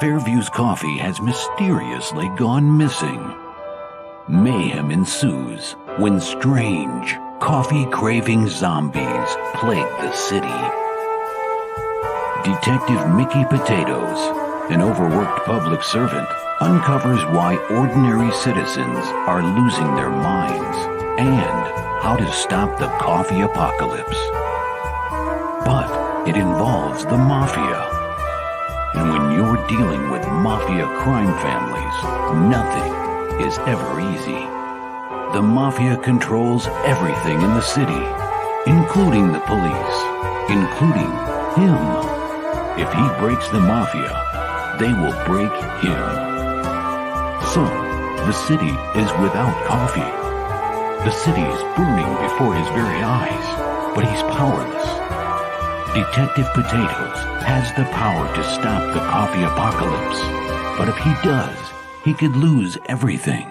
Fairview's coffee has mysteriously gone missing. Mayhem ensues when strange, coffee-craving zombies plague the city. Detective Mickey Potatoes, an overworked public servant, uncovers why ordinary citizens are losing their minds and how to stop the coffee apocalypse. But it involves the mafia. And when you're dealing with mafia crime families, nothing is ever easy. The mafia controls everything in the city, including the police, including him. If he breaks the mafia, they will break him. So, the city is without coffee. The city is burning before his very eyes, but he's powerless. Detective Potatoes has the power to stop the coffee apocalypse, but if he does, he could lose everything.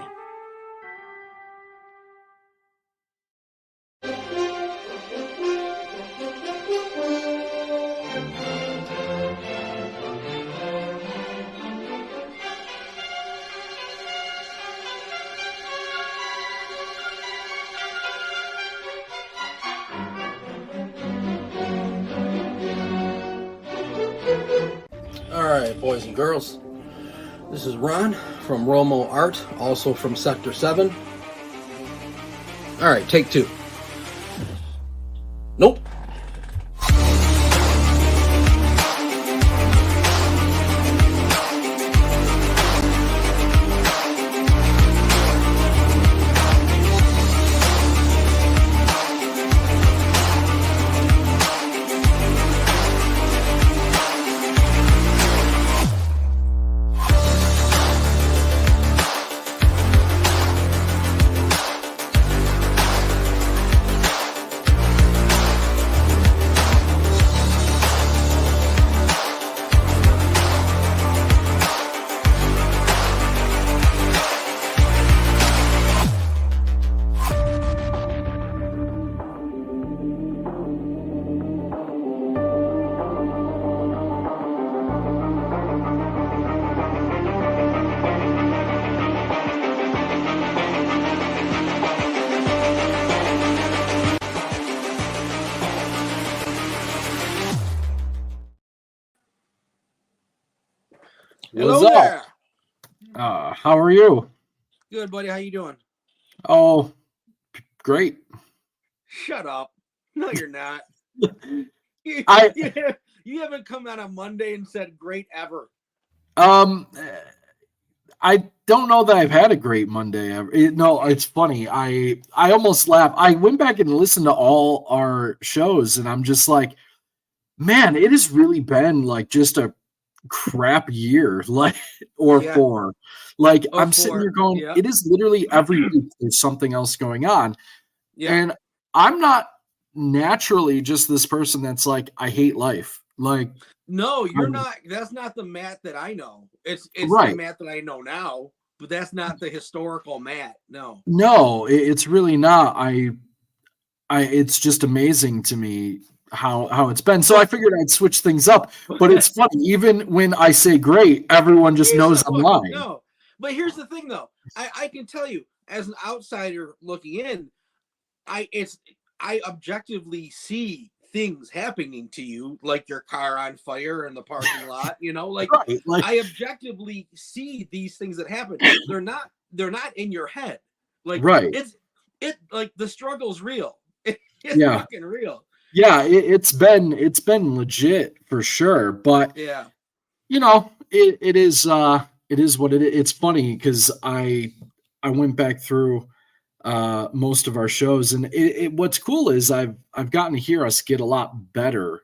Alright, boys and girls, this is Ron from Romo Art, also from Sector 7. Alright, take 2. Nope. Hello there. How are you? Good, buddy. How you doing? Oh, great. Shut up. No, you're not. You haven't come out on Monday and said great ever. I don't know that I've had a great Monday ever. No, it's funny. I almost laugh. I went back and listened to all our shows, and I'm just like, man, it has really been like just a crap year, like four. Like I'm sitting here going, it is literally every week there's something else going on. Yeah. And I'm not naturally just this person that's like, I hate life. Like, no, you're not. That's not the Matt that I know. It's right. The Matt that I know now, but that's not the historical Matt. No, it's really not. It's just amazing to me how it's been. So I figured I'd switch things up. But it's funny, even when I say great, everyone just knows I'm lying. No, but here's the thing, though. I can tell you, as an outsider looking in, I objectively see things happening to you, like your car on fire in the parking lot. Right, I objectively see these things that happen. They're not in your head. Like, right. It like the struggle's real. It's fucking real. Yeah, it's been legit for sure, but yeah, it is what it is. It's funny because I went back through most of our shows, and what's cool is I've gotten to hear us get a lot better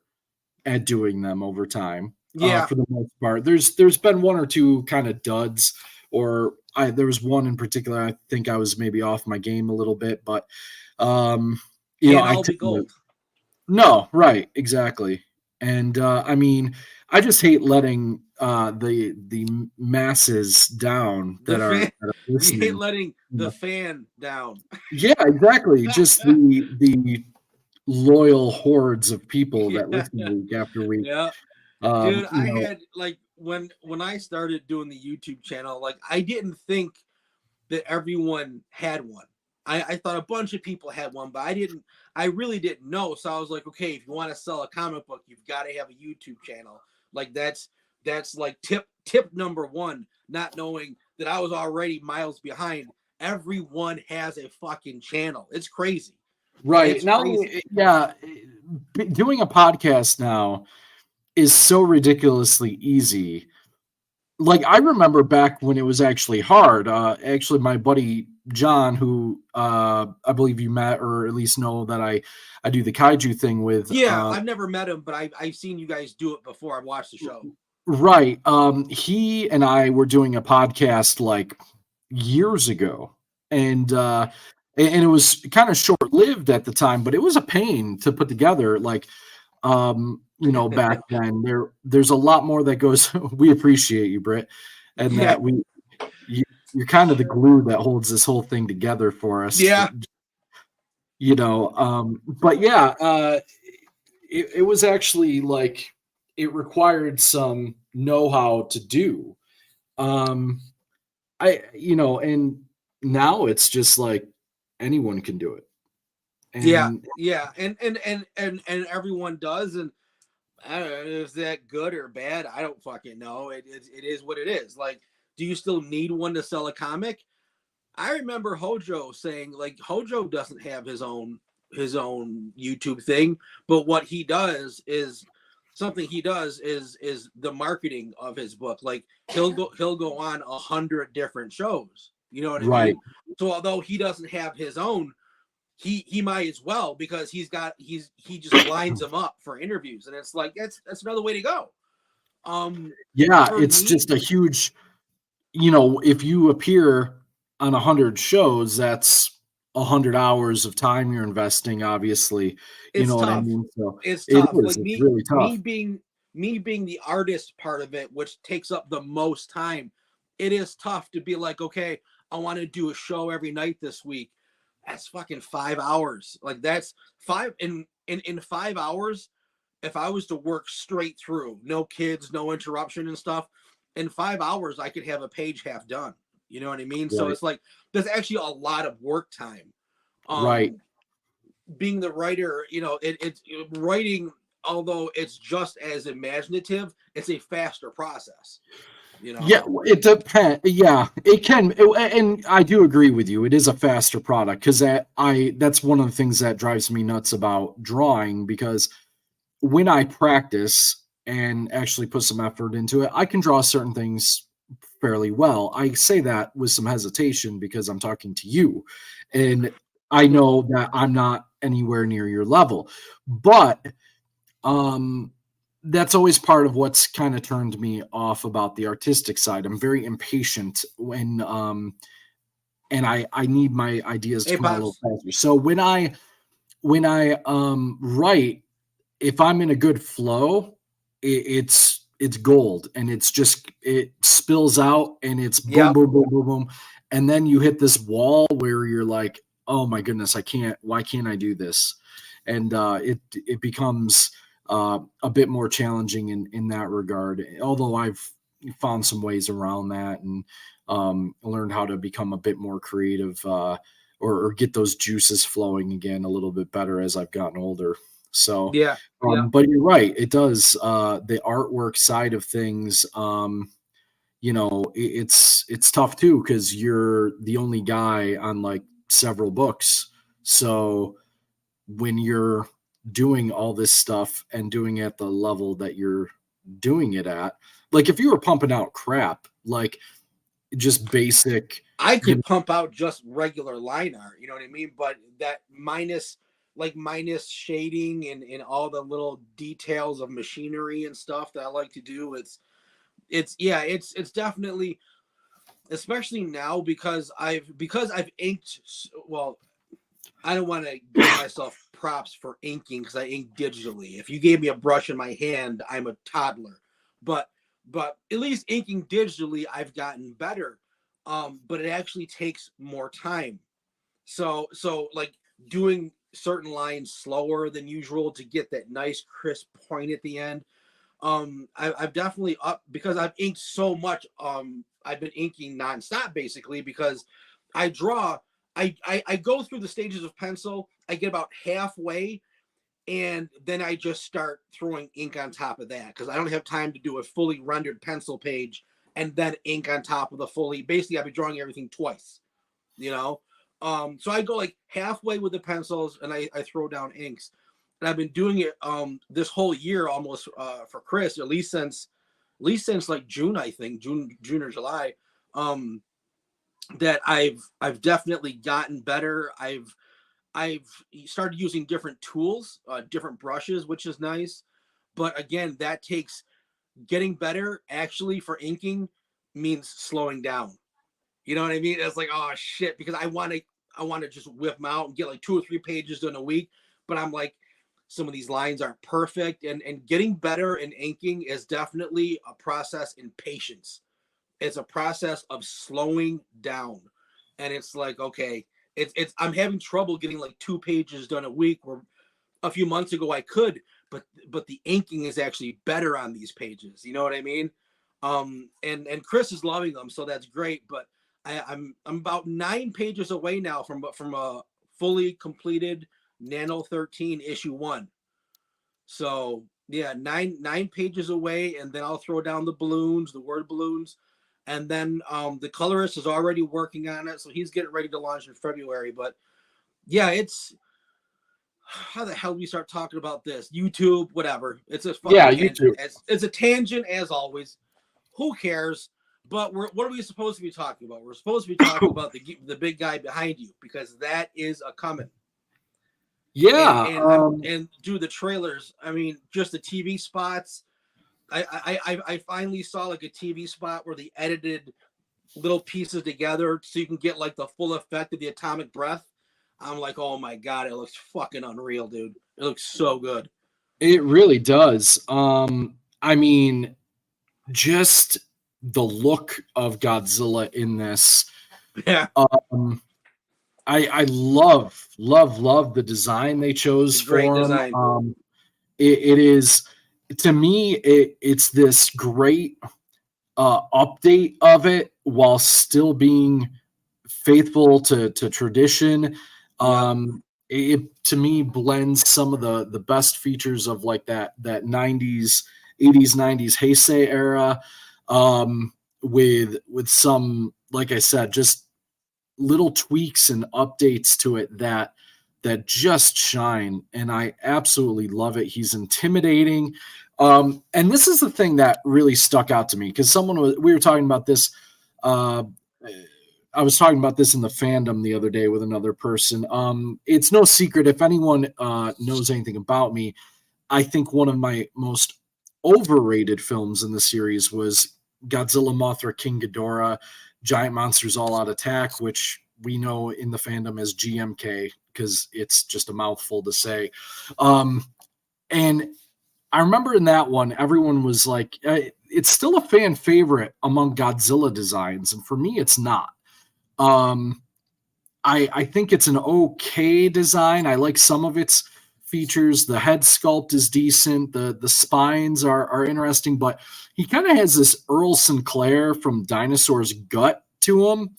at doing them over time. Yeah, for the most part, there's been one or two kind of duds, or there was one in particular. I think I was maybe off my game a little bit, but gold. No, right, exactly. And I mean, I just hate letting the masses down that are listening. You hate letting the fan down. Yeah, exactly. Just the loyal hordes of people that listen week after week. Yeah. Dude, I had, like, when I started doing the YouTube channel, like I didn't think that everyone had one. I thought a bunch of people had one, but I really didn't know. So I was like, okay, if you want to sell a comic book, you've got to have a YouTube channel. Like that's like tip number one, not knowing that I was already miles behind. Everyone has a fucking channel. It's crazy. Right. It's Now, crazy. yeah, doing a podcast now is so ridiculously easy. Like I remember back when it was actually hard. Actually, my buddy John, who I believe you met or at least know that I do the kaiju thing with. Yeah, I've never met him, but I've seen you guys do it before. I've watched the show. Right. He and I were doing a podcast like years ago, and it was kind of short lived at the time, but it was a pain to put together. Like, back then there's a lot more that goes. We appreciate you, Britt, and Yeah. that you're kind of the glue that holds this whole thing together for us. Yeah. But yeah, it was actually like it required some know-how to do. And now it's just like anyone can do it. And yeah, and everyone does, and I don't know if that good or bad. I don't fucking know. It is what it is. Like, do you still need one to sell a comic? I remember Hojo saying like Hojo doesn't have his own YouTube thing, but what he does is something he does is the marketing of his book. Like he'll go on 100 different shows. You know what I Right. mean? So although he doesn't have his own, he might as well, because he just lines them up for interviews, and it's like that's another way to go. Yeah, it's just a huge, if you appear on 100 shows, that's 100 hours of time you're investing, obviously. You know what I mean? So it's tough. It is. Like It's really tough. me being the artist part of it, which takes up the most time, it is tough to be like, okay, I want to do a show every night this week. That's fucking 5 hours. Like that's in 5 hours. If I was to work straight through, no kids, no interruption and stuff, in 5 hours, I could have a page half done. You know what I mean? Right. So it's like, there's actually a lot of work time. Right. Being the writer, it's writing, although it's just as imaginative, it's a faster process. Yeah, it depends. Yeah, it can, and I do agree with you. It is a faster product because that's one of the things that drives me nuts about drawing, because when I practice and actually put some effort into it, I can draw certain things fairly well. I say that with some hesitation because I'm talking to you, and I know that I'm not anywhere near your level, but that's always part of what's kind of turned me off about the artistic side. I'm very impatient when and I need my ideas to come out a little faster. So when I write, if I'm in a good flow, it's gold, and it spills out, and it's boom, boom, boom, boom, boom. And then you hit this wall where you're like, oh my goodness, why can't I do this? And it becomes a bit more challenging in that regard, although I've found some ways around that and learned how to become a bit more creative or get those juices flowing again a little bit better as I've gotten older. So, but you're right. It does. The artwork side of things, it's tough too, because you're the only guy on like several books. So when you're doing all this stuff and doing it at the level that you're doing it at, like if you were pumping out crap, like just basic, I could pump out just regular line art, you know what I mean? But that minus shading and all the little details of machinery and stuff that I like to do, it's definitely, especially now because I've inked. Well, I don't want to give myself props for inking because I ink digitally. If you gave me a brush in my hand, I'm a toddler. But at least inking digitally, I've gotten better. But it actually takes more time. So like doing certain lines slower than usual to get that nice crisp point at the end. I've definitely up because I've inked so much. I've been inking nonstop basically because I draw. I go through the stages of pencil. I get about halfway, and then I just start throwing ink on top of that because I don't have time to do a fully rendered pencil page and then ink on top of the fully. Basically, I'll be drawing everything twice, you know. So I go like halfway with the pencils and I throw down inks. And I've been doing it this whole year almost for Chris, at least since like June, I think, June or July. That I've definitely gotten better. I've started using different tools, different brushes, which is nice. But again, that takes getting better actually for inking means slowing down. You know what I mean? It's like, oh shit, because I want to just whip them out and get like 2 or 3 pages done a week. But I'm like, some of these lines aren't perfect, and getting better in inking is definitely a process in patience. It's a process of slowing down. And it's like, okay, it's I'm having trouble getting like 2 pages done a week where a few months ago I could, but the inking is actually better on these pages. You know what I mean? And Chris is loving them, so that's great. But I'm about 9 pages away now from a fully completed Nano 13 issue 1. So yeah, nine pages away, and then I'll throw down the balloons, the word balloons. And then the colorist is already working on it, so he's getting ready to launch in February. But yeah, it's how the hell do we start talking about this? YouTube, whatever. It's a fucking tangent. It's a tangent as always. Who cares? But what are we supposed to be talking about? We're supposed to be talking about the big guy behind you, because that is a coming. Yeah, and do the trailers. I mean, just the TV spots. I finally saw like a TV spot where they edited little pieces together so you can get like the full effect of the atomic breath. I'm like, oh my god, it looks fucking unreal, dude. It looks so good. It really does. I mean, just the look of Godzilla in this. Yeah. I love the design they chose for him. Design. It is, to me, it's this great update of it while still being faithful to tradition. It to me blends some of the best features of like that 90s, 80s, 90s Heisei era with some, like I said, just little tweaks and updates to it that just shine, and I absolutely love it. He's intimidating. And this is the thing that really stuck out to me, because we were talking about this. I was talking about this in the fandom the other day with another person. It's no secret, if anyone knows anything about me, I think one of my most overrated films in the series was Godzilla, Mothra, King Ghidorah, Giant Monsters All Out Attack, which we know in the fandom as GMK because it's just a mouthful to say. And I remember in that one, everyone was like, it's still a fan favorite among Godzilla designs. And for me, it's not. I think it's an okay design. I like some of its features. The head sculpt is decent. The spines are interesting, but he kind of has this Earl Sinclair from Dinosaur's gut to him,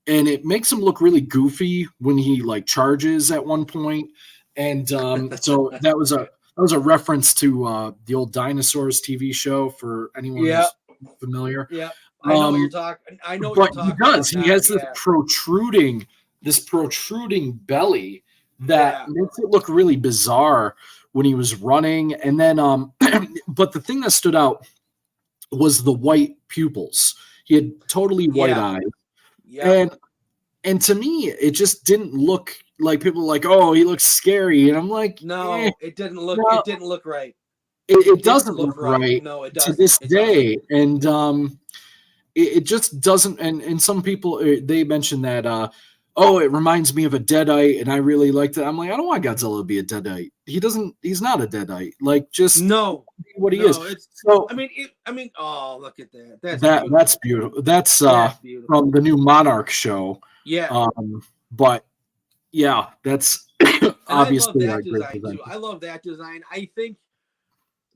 and it makes him look really goofy when he like charges at one point. And so that was a reference to the old Dinosaurs TV show for anyone who's familiar. Yeah, I know what you're talking. I know what you're talking. He does. He has this protruding belly that makes it look really bizarre when he was running. And then, but the thing that stood out was the white pupils. He had totally white eyes. Yeah. And to me, it just didn't look like, people were like, oh, he looks scary. And I'm like, no, it didn't look. No, it didn't look right. It doesn't look right. No, it doesn't. To this day. And it just doesn't. And some people, they mentioned that, oh, it reminds me of a Deadite, and I really liked it. I'm like, I don't want Godzilla to be a Deadite. He's not a Deadite. Like, just what he is. So I mean, oh, look at that. That's beautiful. That's beautiful. From the new Monarch show. Yeah. But yeah, that's obviously I love that design too. I love that design. I think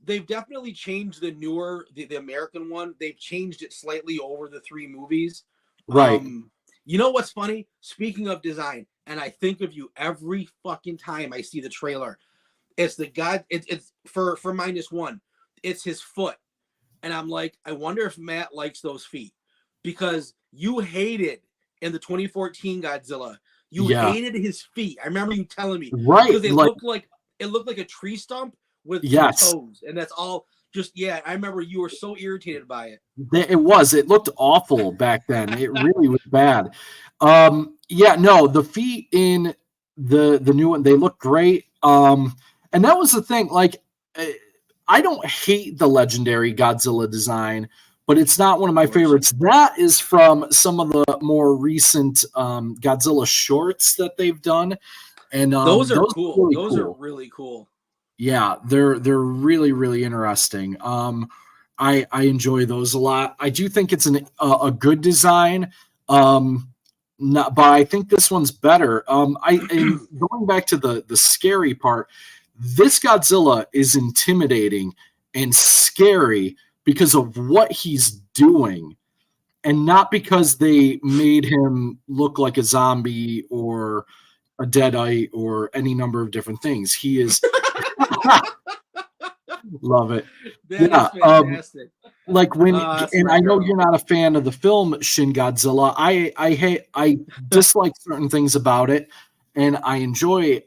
they've definitely changed the newer, the American one. They've changed it slightly over the 3 movies. Right. You know what's funny? Speaking of design, and I think of you every fucking time I see the trailer. It's it's for -1. It's his foot. And I'm like, I wonder if Matt likes those feet, because you hated in the 2014 Godzilla. You hated his feet. I remember you telling me, right, because it looked like a tree stump with 2 toes, and that's all. Just I remember you were so irritated by it. It looked awful back then. It really was bad. The feet in the new one, they look great. And that was the thing. Like, I don't hate the legendary Godzilla design, but it's not one of my favorites. That is from some of the more recent Godzilla shorts that they've done, and those are cool. Really those are really cool. Yeah, they're really, really interesting. I enjoy those a lot. I do think it's a good design. But I think this one's better. And going back to the scary part, this Godzilla is intimidating and scary because of what he's doing, and not because they made him look like a zombie or a deadite or any number of different things. He is love it. That is fantastic. Like when, and I know you're not a fan of the film Shin Godzilla. I dislike certain things about it, and I enjoy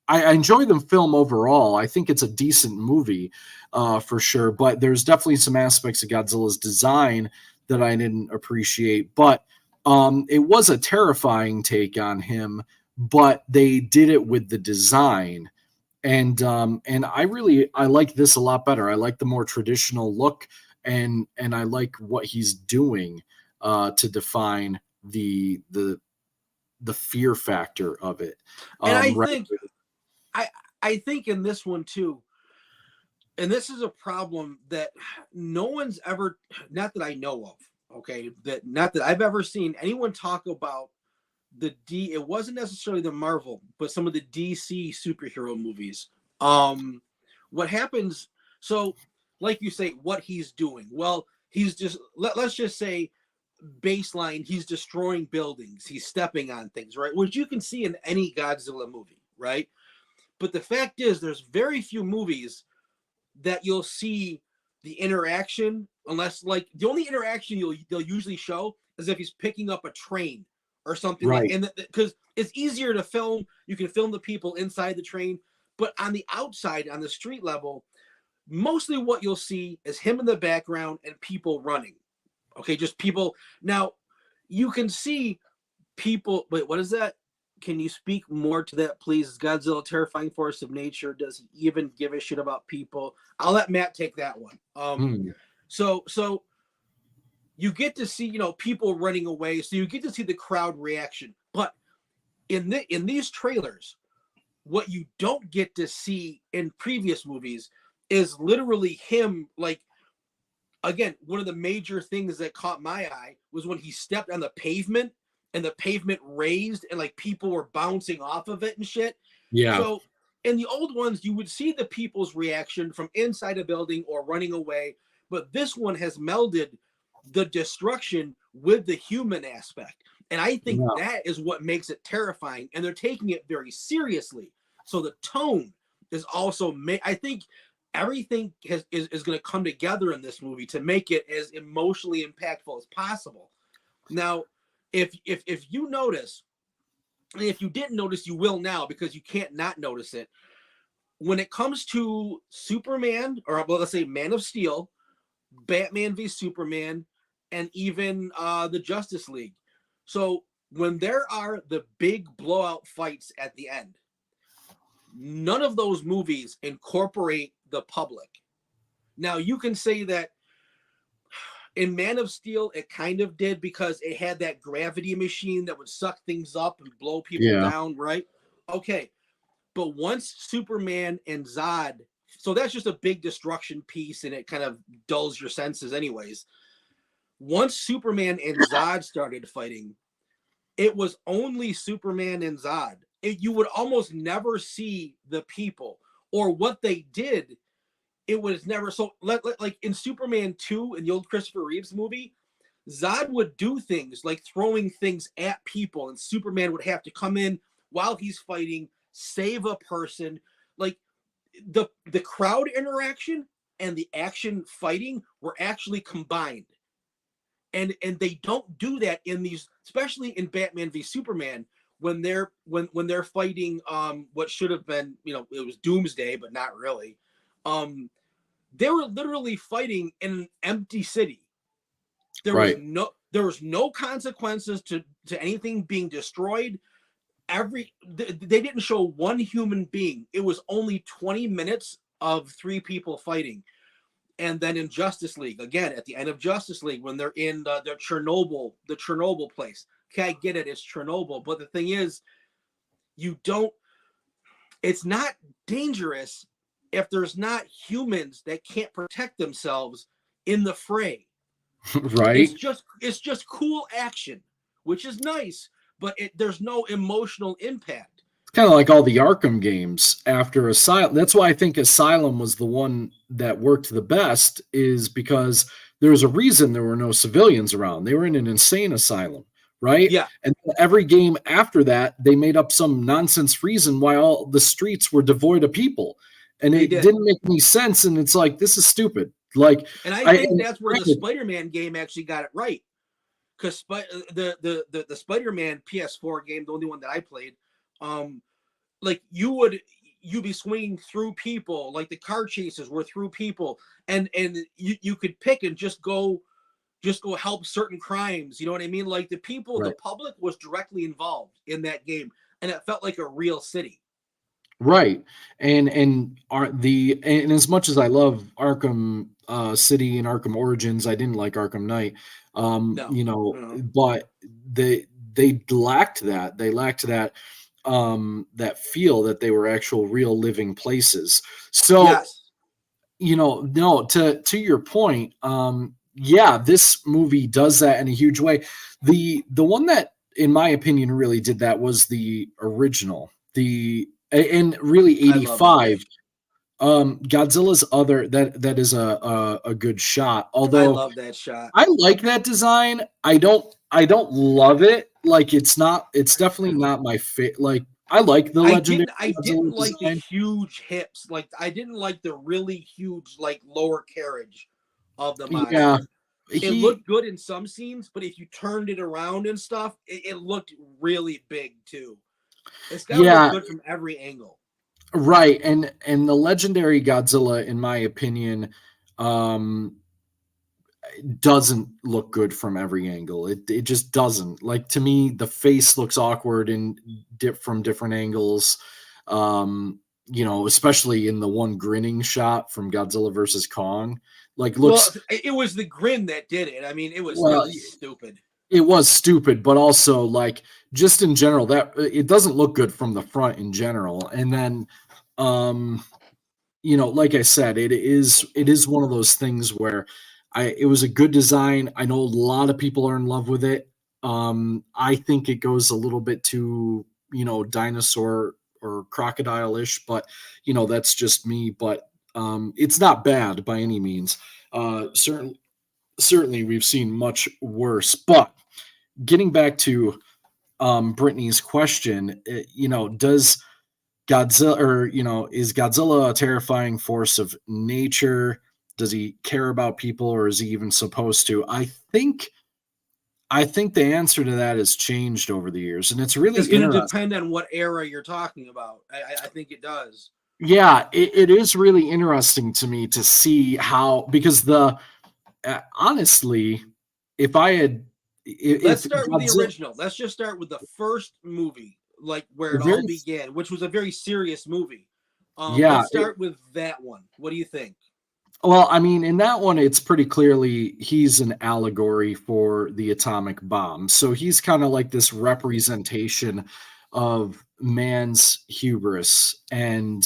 the film overall. I think it's a decent movie, for sure. But there's definitely some aspects of Godzilla's design that I didn't appreciate. But it was a terrifying take on him, but they did it with the design. And I like this a lot better. I like the more traditional look, and I like what he's doing to define the fear factor of it. And I think in this one too, and this is a problem that no one's ever, not that I know of, okay, not that I've ever seen anyone talk about it wasn't necessarily the Marvel, but some of the DC superhero movies. What happens, so like you say, what he's doing, well, he's just, let's just say baseline, he's destroying buildings, he's stepping on things, right? Which you can see in any Godzilla movie, right? But the fact is, there's very few movies that you'll see the interaction, unless, like, the only interaction they'll usually show is if he's picking up a train or something, right? And because it's easier to film, you can film the people inside the train, but on the outside, on the street level, mostly what you'll see is him in the background and people running. Okay, just people. Now, you can see people. Wait, what is that? Can you speak more to that, please? Is Godzilla a terrifying force of nature? Does he even give a shit about people? I'll let Matt take that one. So you get to see, people running away. So you get to see the crowd reaction. But in these trailers, what you don't get to see in previous movies is literally him. Like, again, one of the major things that caught my eye was when he stepped on the pavement and the pavement raised and like people were bouncing off of it and shit. Yeah. So in the old ones, you would see the people's reaction from inside a building or running away. But this one has melded the destruction with the human aspect. And I think that is what makes it terrifying. And they're taking it very seriously. So the tone is also, I think everything is going to come together in this movie to make it as emotionally impactful as possible. Now, if you notice, and if you didn't notice, you will now, because you can't not notice it. When it comes to Superman, or let's say Man of Steel, Batman v Superman, and even the Justice League. So when there are the big blowout fights at the end, none of those movies incorporate the public. Now, you can say that in Man of Steel, it kind of did, because it had that gravity machine that would suck things up and blow people down, right? Okay. But once Superman and Zod, so that's just a big destruction piece, and it kind of dulls your senses anyways. Once Superman and Zod started fighting, it was only Superman and Zod. You would almost never see the people, or what they did it was never so like in Superman 2 in the old Christopher Reeves movie, Zod would do things like throwing things at people, and Superman would have to come in while he's fighting, save a person. Like the crowd interaction and the action fighting were actually combined. And they don't do that in these, especially in Batman v Superman, when they're fighting what should have been, you know, it was Doomsday, but not really. They were literally fighting in an empty city. There was no consequences to anything being destroyed. They didn't show one human being. It was only 20 minutes of 3 people fighting. And then in Justice League, again, at the end of Justice League, when they're in the Chernobyl place. Okay, I get it, it's Chernobyl. But the thing is, it's not dangerous if there's not humans that can't protect themselves in the fray. Right. It's just cool action, which is nice, but there's no emotional impact. It's kind of like all the Arkham games after Asylum. That's why I think Asylum was the one that worked the best, is because there was a reason there were no civilians around. They were in an insane asylum, right? Yeah. And every game after that, they made up some nonsense reason why all the streets were devoid of people. And it didn't make any sense. And it's like, this is stupid. Like, and I think that's where the Spider-Man game actually got it right, because the Spider-Man PS4 game, the only one that I played, like you'd be swinging through people, like the car chases were through people, and you could pick and just go help certain crimes. You know what I mean? Like the people, the public was directly involved in that game, and it felt like a real city. Right. And as much as I love Arkham City and Arkham Origins, I didn't like Arkham Knight. But they lacked that. They lacked that that feel that they were actual real living places. So yes. To your point, this movie does that in a huge way. The one that, in my opinion, really did that was the original. And really 85. Godzilla's other that is a good shot. Although I love that shot. I like that design. I don't love it. Like it's definitely not my fit. Like I like the legendary. I didn't like the huge hips. Like I didn't like the really huge like lower carriage of the monster. Yeah. It looked good in some scenes, but if you turned it around and stuff, it looked really big too. It's got to look good from every angle. Right. And the legendary Godzilla, in my opinion, doesn't look good from every angle. It just doesn't. Like, to me, the face looks awkward from different angles. Especially in the one grinning shot from Godzilla versus Kong. Like, looks. Well, it was the grin that did it. I mean, it was really stupid. It was stupid, but also like just in general, that it doesn't look good from the front in general. And then, like I said, it is one of those things where it was a good design. I know a lot of people are in love with it. I think it goes a little bit too, dinosaur or crocodile-ish, but that's just me. But it's not bad by any means. Certainly we've seen much worse. But getting back to Brittany's question, does Godzilla, or is Godzilla a terrifying force of nature? Does he care about people, or is he even supposed to? I think the answer to that has changed over the years, and it's really going to depend on what era you're talking about. I think it does. Yeah, it is really interesting to me to see how, because honestly, let's start with the original. Let's just start with the first movie, like where it all began, which was a very serious movie. Let's start with that one. What do you think? Well, I mean, in that one, it's pretty clearly he's an allegory for the atomic bomb. So he's kind of like this representation of man's hubris and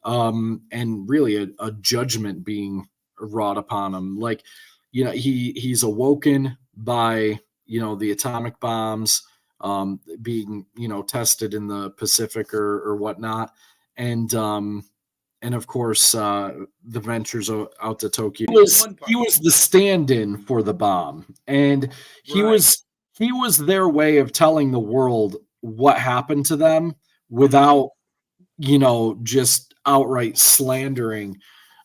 really a judgment being wrought upon him. Like, he's awoken by, the atomic bombs being, tested in the Pacific or whatnot. And and of course, the ventures out to Tokyo. One part. He was the stand-in for the bomb, and he Right. was their way of telling the world what happened to them without, just outright slandering.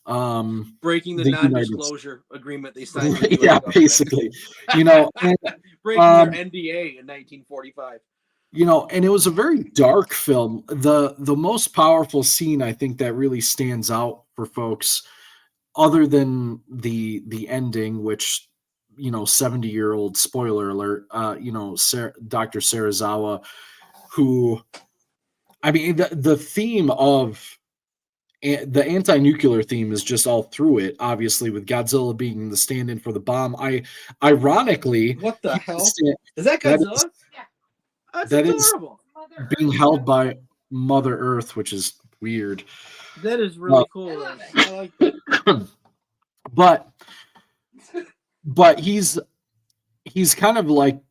Breaking the non-disclosure agreement they signed. With the Yeah, US government. basically, and, breaking their NDA in 1945. And it was a very dark film. The most powerful scene, I think, that really stands out for folks, other than the ending, which 70-year-old spoiler alert, Dr. Serizawa, who, I mean, the theme of the anti-nuclear theme is just all through it, obviously, with Godzilla being the stand-in for the bomb. Ironically, what the hell is that? Godzilla? That's adorable. Being held by Mother Earth, which is weird. That is really cool. I like that. But he's kind of like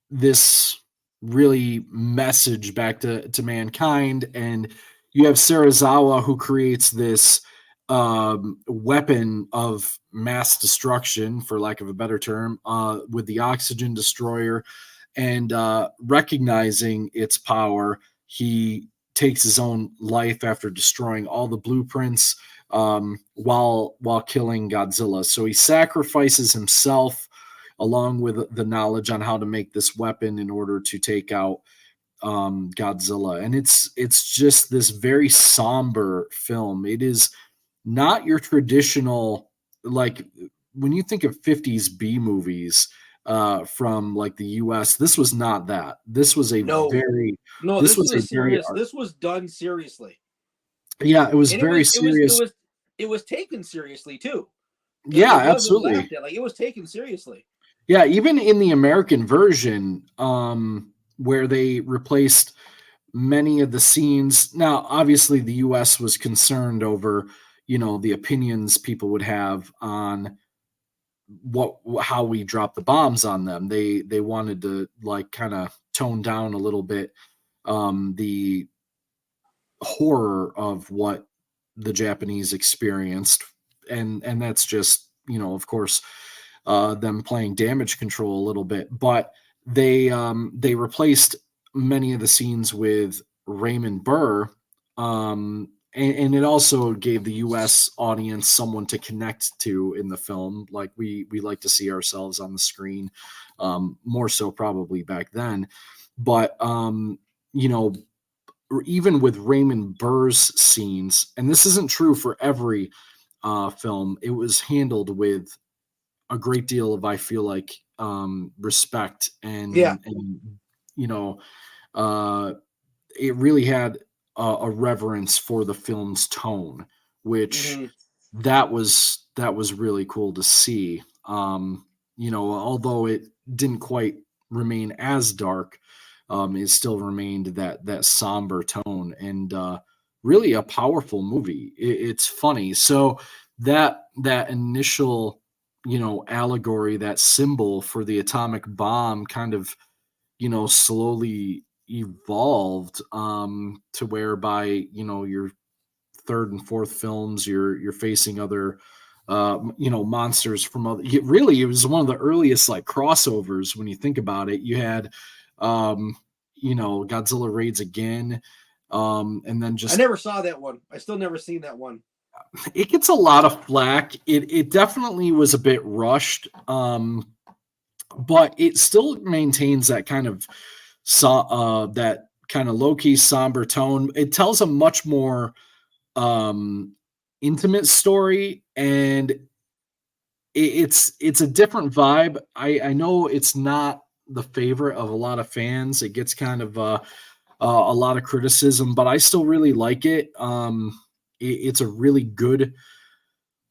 this really message back to mankind, and you have Serizawa, who creates this weapon of mass destruction, for lack of a better term, with the oxygen destroyer. And recognizing its power, he takes his own life after destroying all the blueprints, while killing Godzilla. So he sacrifices himself along with the knowledge on how to make this weapon in order to take out Godzilla. And it's just this very somber film. It is not your traditional, like, when you think of 50s B movies from like the US, this was not that. This was a this was serious. This was done seriously. Yeah, it was very serious. It was taken seriously too. Yeah, absolutely. Like, it was taken seriously. Yeah, even in the American version, where they replaced many of the scenes. Now, obviously, the US was concerned over, the opinions people would have on how we drop the bombs on them. They wanted to, like, kind of tone down a little bit the horror of what the Japanese experienced, and that's just, of course, them playing damage control a little bit. But they replaced many of the scenes with Raymond Burr, and it also gave the U.S. audience someone to connect to in the film. Like, we like to see ourselves on the screen, more so probably back then. But even with Raymond Burr's scenes, and this isn't true for every film, it was handled with a great deal of, I feel like, respect, and it really had a reverence for the film's tone, which that was really cool to see. Although it didn't quite remain as dark, it still remained that somber tone, and really a powerful movie. It's funny. So that initial, allegory, that symbol for the atomic bomb, kind of, slowly evolved to whereby, your third and fourth films, you're facing other monsters from other. It was one of the earliest, like, crossovers when you think about it. You had Godzilla Raids Again, and then I never saw that one. I still never seen that one. It gets a lot of flack. It definitely was a bit rushed, but it still maintains that kind of low-key somber tone. It tells a much more intimate story, and it's a different vibe. I know it's not the favorite of a lot of fans. It gets kind of a lot of criticism, but I still really like it. It's a really good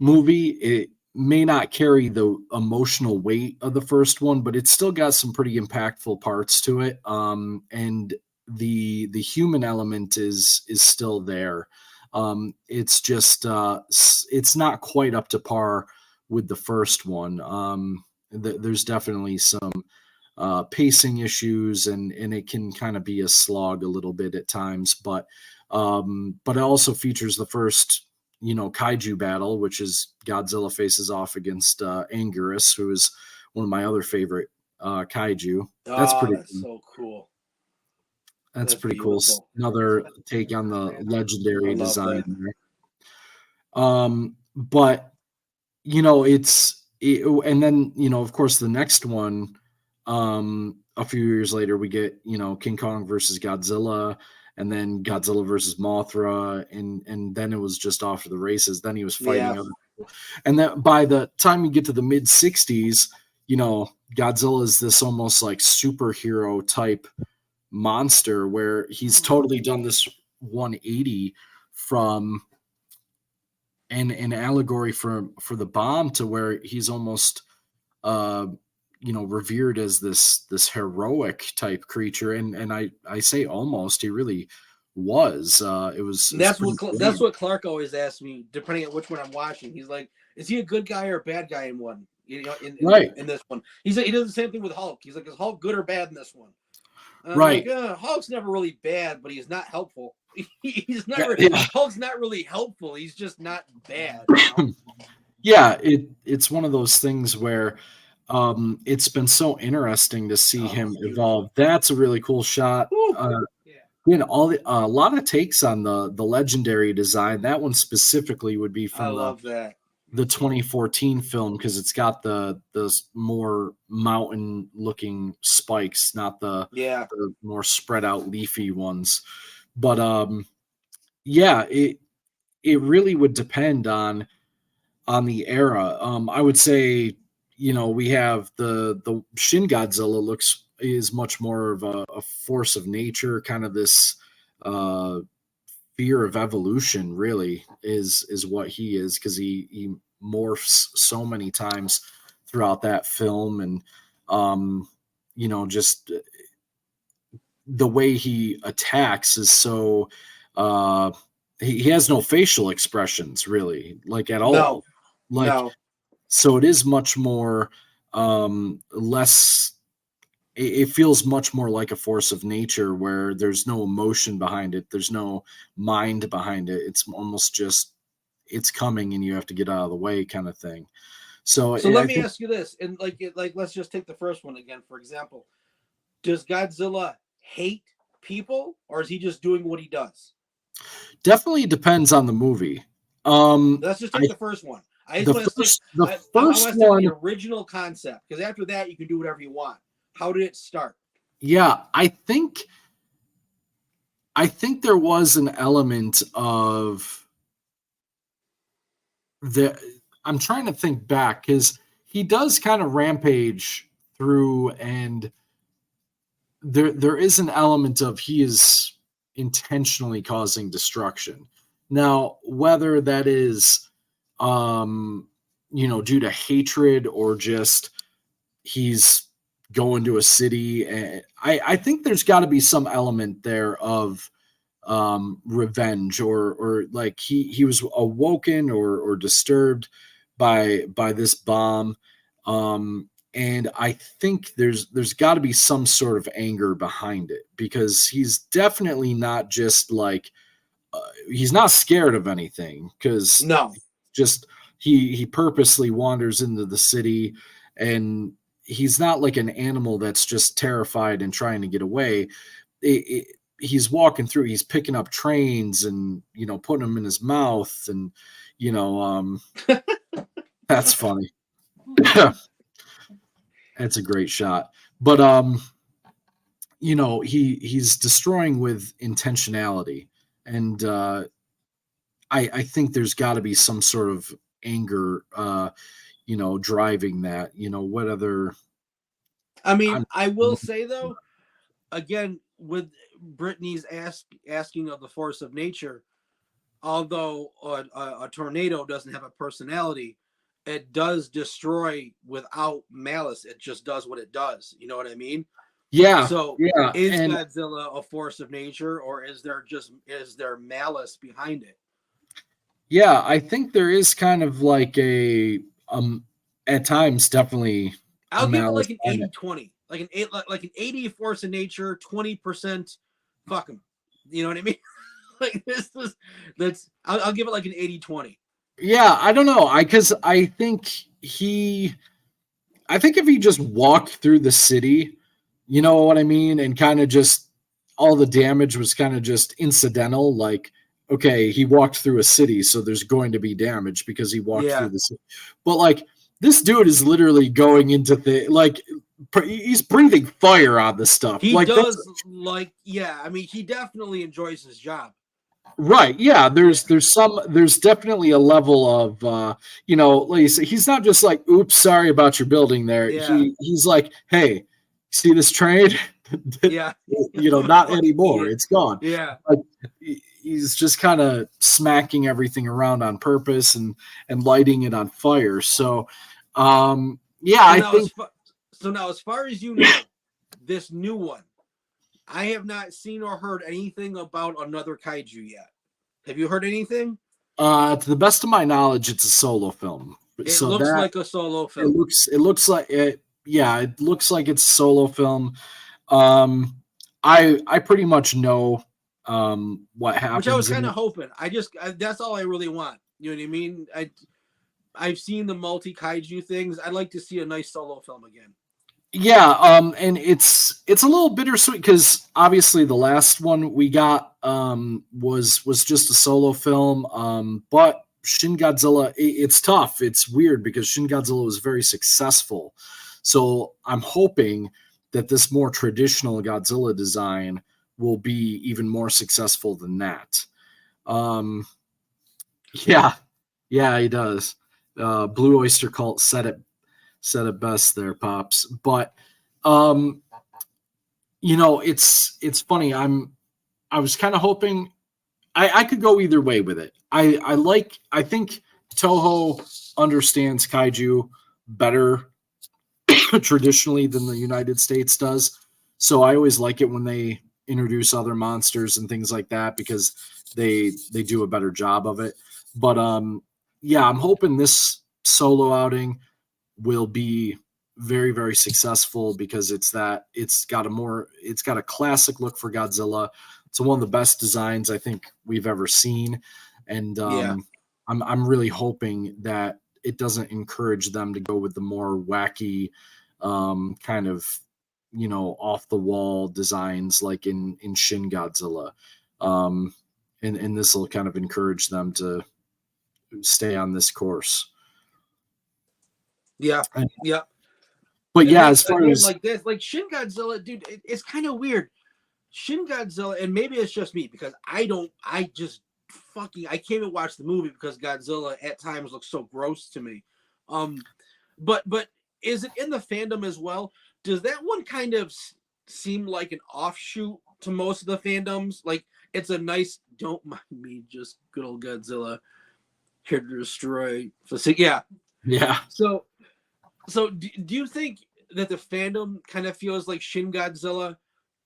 movie. It may not carry the emotional weight of the first one, but it's still got some pretty impactful parts to it. And the human element is still there. It's just it's not quite up to par with the first one. There's definitely some pacing issues, and it can kind of be a slog a little bit at times, but it also features the first kaiju battle, which is Godzilla faces off against Anguirus, who is one of my other favorite kaiju. That's pretty that's cool. so cool. That's pretty beautiful. cool. Another take on the legendary design there. But and then of course the next one, a few years later we get King Kong versus Godzilla, and then Godzilla versus Mothra, and then it was just off to the races. Then he was fighting other people, and then by the time you get to the mid '60s, Godzilla is this almost like superhero type monster where he's totally done this 180 from an allegory for the bomb to where he's almost revered as this heroic type creature, and I say almost, he really was. That's what Clark always asks me, depending on which one I'm watching. He's like, is he a good guy or a bad guy in one? In this one, he's like, he does the same thing with Hulk. He's like, is Hulk good or bad in this one? Right. Like, Hulk's never really bad, but he's not helpful. He's not. Hulk's not really helpful. He's just not bad. Yeah, it's one of those things where it's been so interesting to see him evolve. That's a really cool shot. A lot of takes on the legendary design. That one specifically would be from the 2014 film, because it's got the more mountain looking spikes, not the more spread out leafy ones. But it really would depend on the era. I would say, we have the Shin Godzilla is much more of a force of nature, kind of this fear of evolution, really is what he is, because he morphs so many times throughout that film, and just the way he attacks is so he has no facial expressions really, like at all. So it is much more less. It feels much more like a force of nature where there's no emotion behind it. There's no mind behind it. It's almost just, it's coming and you have to get out of the way kind of thing. So let me ask you this. And let's just take the first one again, for example. Does Godzilla hate people, or is he just doing what he does? Definitely depends on the movie. Let's just take the first one. I want to stick the original concept, because after that you can do whatever you want. How did it start? Yeah, I think there was an element of I'm trying to think back, because he does kind of rampage through, and there is an element of he is intentionally causing destruction. Now, whether that is due to hatred or just he's going to a city, and I think there's got to be some element there of revenge, or like he was awoken or disturbed by this bomb, and I think there's got to be some sort of anger behind it, because he's definitely not just like he's not scared of anything, because just he purposely wanders into the city, and he's not like an animal that's just terrified and trying to get away. He's walking through, he's picking up trains and, putting them in his mouth, and, that's funny. That's a great shot. But, he's destroying with intentionality. And I think there's got to be some sort of anger, driving that, what other. I mean, I will say, though, again, with Brittany's asking of the force of nature, although a tornado doesn't have a personality, it does destroy without malice. It just does what it does. You know what I mean? Yeah. So is Godzilla a force of nature, or is there malice behind it? Yeah, I think there is kind of like a at times definitely. I'll give it like an 80-20, like an 80 force of nature, 20% fuck him. You know what I mean? Like I'll give it like an 80-20. Yeah, I don't know. I think if he just walked through the city, you know what I mean, and kind of just all the damage was kind of just incidental. Like, okay, he walked through a city, so there's going to be damage because he walked through the city. But like, this dude is literally going into he's breathing fire on this stuff. He like, does, I mean, he definitely enjoys his job. Right. Yeah. There's definitely a level of, like you say, he's not just like, oops, sorry about your building there. Yeah. He's like, hey, see this train? Yeah. Not anymore. It's gone. Yeah. Like, he's just kind of smacking everything around on purpose and lighting it on fire. So, I think. So now, as far as you know, this new one, I have not seen or heard anything about another kaiju yet. Have you heard anything? To the best of my knowledge, it's a solo film. It looks like a solo film. It looks like it. Yeah, it looks like it's a solo film. I pretty much know what happens. Which I was kind of hoping. That's all I really want. You know what I mean? I've seen the multi kaiju things. I'd like to see a nice solo film again. Yeah, and it's a little bittersweet because obviously the last one we got was just a solo film. But Shin Godzilla, it's tough. It's weird because Shin Godzilla was very successful. So I'm hoping that this more traditional Godzilla design will be even more successful than that. Yeah, he does. Blue Oyster Cult said it best there, Pops. But it's funny. I was kind of hoping I could go either way with it. I think Toho understands kaiju better traditionally than the United States does. So I always like it when they introduce other monsters and things like that because they do a better job of it. But I'm hoping this solo outing will be very, very successful because it's got a classic look for Godzilla. It's one of the best designs I think we've ever seen. And I'm really hoping that it doesn't encourage them to go with the more wacky kind of, off the wall designs like in Shin Godzilla. And this will kind of encourage them to stay on this course. Yeah. But as far as like this, like Shin Godzilla, dude, it's kind of weird. Shin Godzilla, and maybe it's just me because I can't even watch the movie because Godzilla at times looks so gross to me. But is it in the fandom as well? Does that one kind of seem like an offshoot to most of the fandoms? Like it's a nice, don't mind me, just good old Godzilla here to destroy. Yeah. So do you think that the fandom kind of feels like Shin Godzilla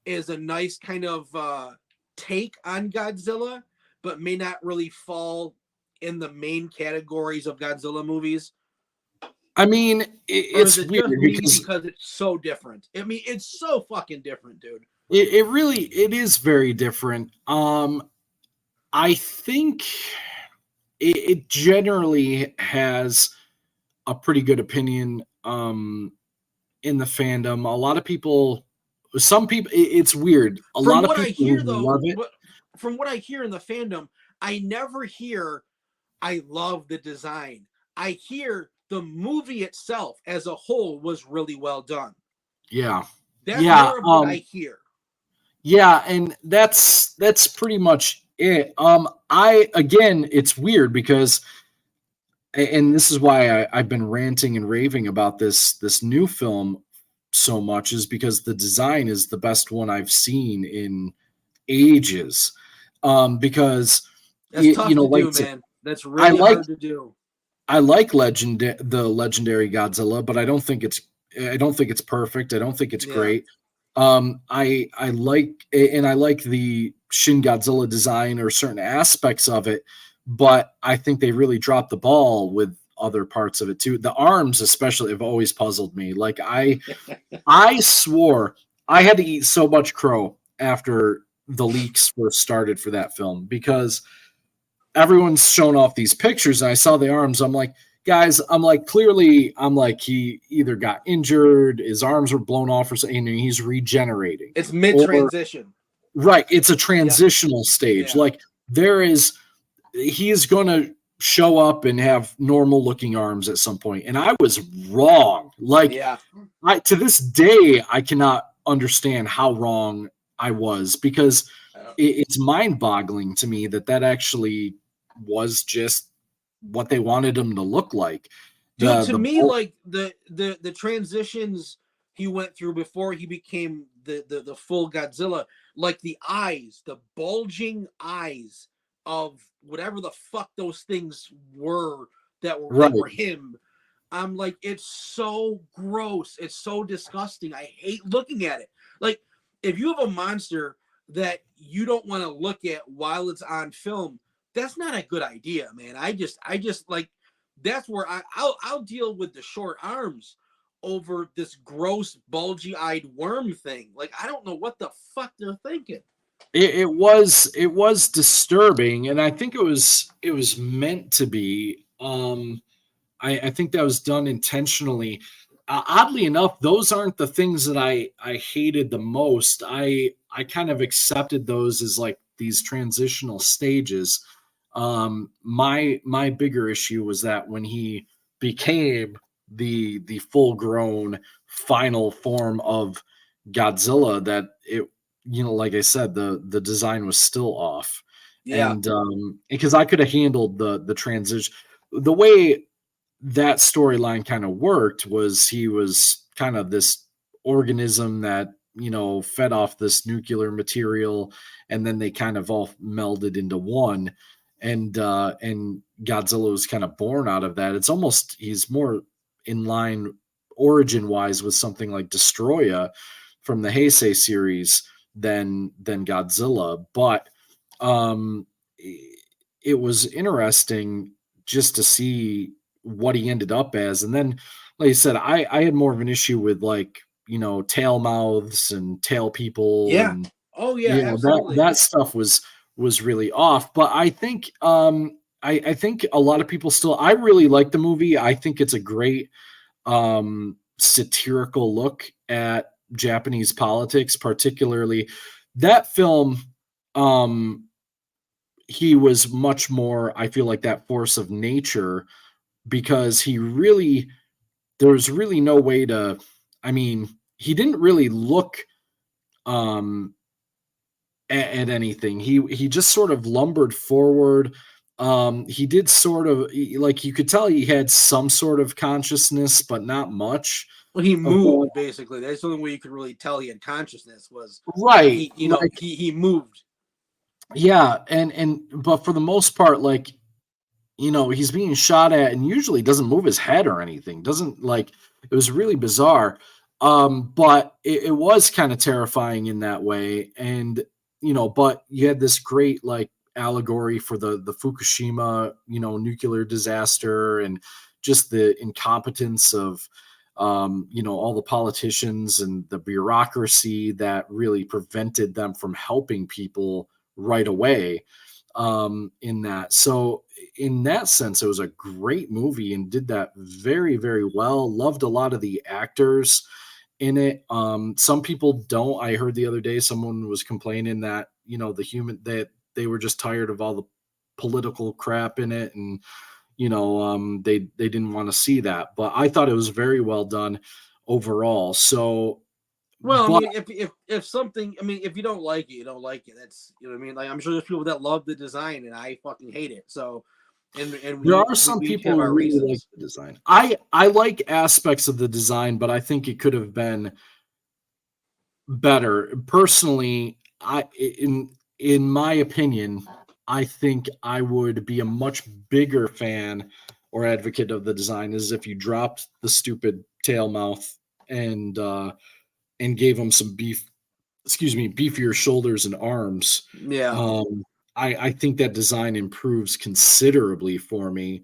is a nice kind of take on Godzilla, but may not really fall in the main categories of Godzilla movies? I mean, it's weird because it's so different. I mean, it's so fucking different, dude. It is very different. I think it generally has a pretty good opinion in the fandom. A lot of people, it's weird. A lot of people love it. From what I hear in the fandom, I never hear I love the design. I hear the movie itself as a whole was really well done. Yeah. That's more of what I hear. Yeah, and that's pretty much it. It's weird because, and this is why I've been ranting and raving about this new film so much, is because the design is the best one I've seen in ages. Because that's tough to do, man. That's really hard to do. I like the legendary Godzilla, but I don't think it's perfect. I don't think it's great. I like the Shin Godzilla design or certain aspects of it, but I think they really dropped the ball with other parts of it too. The arms especially have always puzzled me. Like I swore I had to eat so much crow after the leaks first started for that film, because everyone's shown off these pictures and I saw the arms. I'm like, guys, clearly he either got injured, his arms were blown off or something, and he's regenerating. It's mid-transition. Right. It's a transitional stage. Yeah. Like he's going to show up and have normal looking arms at some point. And I was wrong. Like to this day, I cannot understand how wrong I was, because it's mind boggling to me that actually was just what they wanted him to look like. Dude, to me, like the transitions he went through before he became the full Godzilla, like the eyes, the bulging eyes of whatever the fuck those things were that were him. I'm like, it's so gross. It's so disgusting. I hate looking at it. Like, if you have a monster that you don't want to look at while it's on film, that's not a good idea, man. I just like, that's where I'll deal with the short arms over this gross bulgy-eyed worm thing. Like, I don't know what the fuck they're thinking. It was disturbing, and I think it was meant to be. I think that was done intentionally. Oddly enough, those aren't the things that I hated the most. I kind of accepted those as like these transitional stages. My bigger issue was that when he became the full grown final form of Godzilla, that it, like I said, the design was still off. Yeah. And because I could have handled the transition. The way that storyline kind of worked was he was kind of this organism that, fed off this nuclear material, and then they kind of all melded into one. And Godzilla was kind of born out of that. It's almost, he's more in line origin wise with something like Destroya from the Heisei series than Godzilla. But it was interesting just to see what he ended up as. And then, like I said, I had more of an issue with, like, tail mouths and tail people. Yeah. And, absolutely. that stuff was really off. But I think I think a lot of people still, I really like the movie. I think it's a great satirical look at Japanese politics, particularly that film. He was much more, I feel like, that force of nature, because there was really no way to, he didn't really look at anything. He just sort of lumbered forward. He did sort of, like, you could tell he had some sort of consciousness, but not much. Well, he moved, basically. That's the only way you could really tell he had consciousness, was right. He moved. Yeah, but for the most part, like, he's being shot at and usually doesn't move his head or anything. It was really bizarre. But it was kind of terrifying in that way. And, but you had this great, like, allegory for the Fukushima, nuclear disaster, and just the incompetence of, all the politicians and the bureaucracy that really prevented them from helping people right away. In that. So in that sense, it was a great movie and did that very, very well. Loved a lot of the actors in it. Some people don't. I heard the other day someone was complaining that, that they were just tired of all the political crap in it, and they didn't want to see that. But I thought it was very well done overall. So, well, if something, if you don't like it, you don't like it. That's, Like, I'm sure there's people that love the design, and I fucking hate it. So, and there are some people who really like the design. I like aspects of the design, but I think it could have been better. Personally, in my opinion, I think I would be a much bigger fan or advocate of the design as if you dropped the stupid tail mouth and gave him some beefier shoulders and arms. Yeah. I think that design improves considerably for me,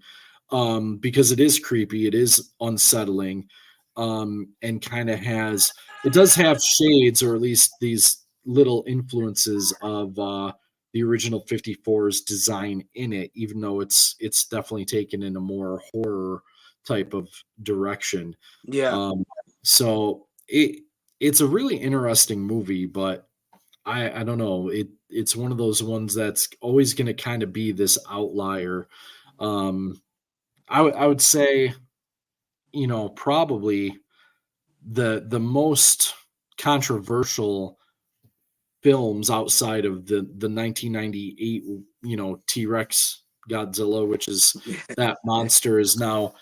because it is creepy, it is unsettling, and kind of it does have shades, or at least these little influences of the original 54's design in it, even though it's definitely taken in a more horror type of direction. Yeah. So it's a really interesting movie, but I don't know. It's one of those ones that's always going to kind of be this outlier. I would say, probably the most controversial films outside of the 1998, T-Rex Godzilla, which is that monster is now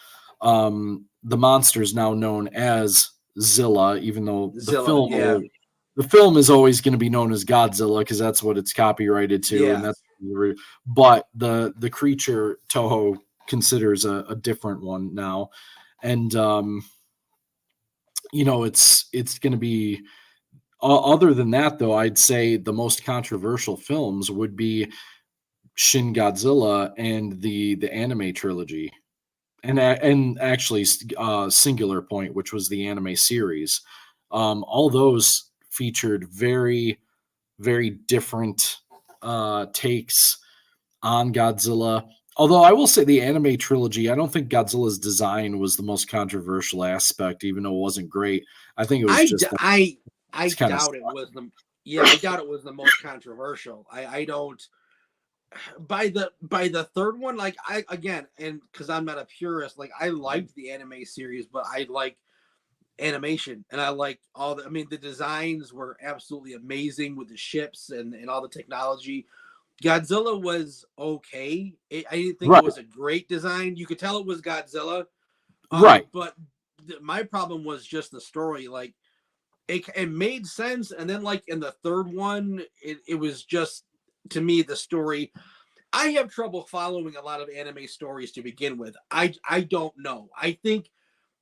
the monster is now known as Zilla, even though Zilla, the film is always going to be known as Godzilla because that's what it's copyrighted to, and that's but the creature Toho considers a different one now, and it's going to be. Other than that, though, I'd say the most controversial films would be Shin Godzilla and the anime trilogy, and actually Singular Point, which was the anime series. All those featured very, very different takes on Godzilla. Although I will say the anime trilogy, I don't think Godzilla's design was the most controversial aspect, even though it wasn't great. I think it was I doubt it was I doubt it was the most controversial. I don't. By the third one, like and because I'm not a purist, like I liked the anime series, but I like animation and I like the designs were absolutely amazing with the ships and all the technology. Godzilla was okay. I didn't think it was a great design. You could tell it was Godzilla, but my problem was just the story. Like it made sense, and then like in the third one, it was just, to me, the story. I have trouble following a lot of anime stories to begin with. I don't know. I think